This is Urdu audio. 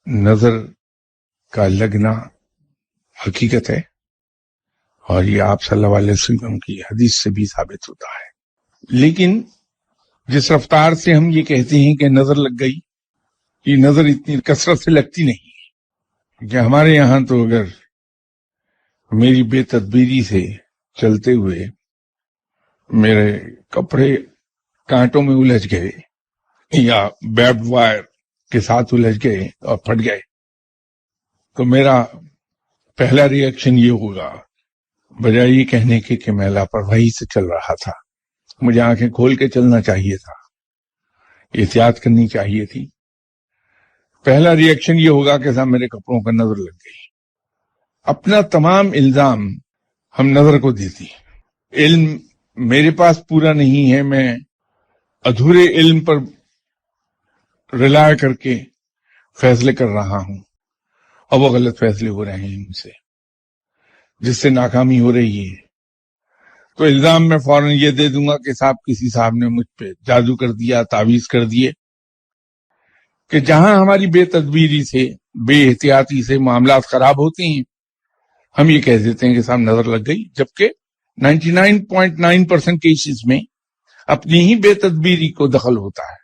نظر کا لگنا حقیقت ہے، اور یہ آپ صلی اللہ علیہ وسلم کی حدیث سے بھی ثابت ہوتا ہے. لیکن جس رفتار سے ہم یہ کہتے ہیں کہ نظر لگ گئی، یہ نظر اتنی کثرت سے لگتی نہیں ہے. کہ ہمارے یہاں تو اگر میری بے تدبیری سے چلتے ہوئے میرے کپڑے کانٹوں میں الجھ گئے یا بیبڈ وائر کے ساتھ الجھ گئے اور پھٹ گئے، تو میرا پہلا ری ایکشن یہ ہوگا، بجائے یہ کہنے کے کہ میں لاپرواہی سے چل رہا تھا، مجھے آنکھیں کھول کے چلنا چاہیے تھا، احتیاط کرنی چاہیے تھی، پہلا ری ایکشن یہ ہوگا کہ صاحب میرے کپڑوں پر نظر لگ گئی. اپنا تمام الزام ہم نظر کو دیتی. علم میرے پاس پورا نہیں ہے، میں ادھورے علم پر رلا کر کے فیصلے کر رہا ہوں، اور وہ غلط فیصلے ہو رہے ہیں ان سے، جس سے ناکامی ہو رہی ہے. تو الزام میں فوراً یہ دے دوں گا کہ صاحب کسی صاحب نے مجھ پہ جادو کر دیا، تعویذ کر دیے. کہ جہاں ہماری بے تدبیری سے، بے احتیاطی سے معاملات خراب ہوتے ہیں، ہم یہ کہہ دیتے ہیں کہ صاحب نظر لگ گئی، جبکہ 99.9% کیسز میں اپنی ہی بے تدبیری کو دخل ہوتا ہے.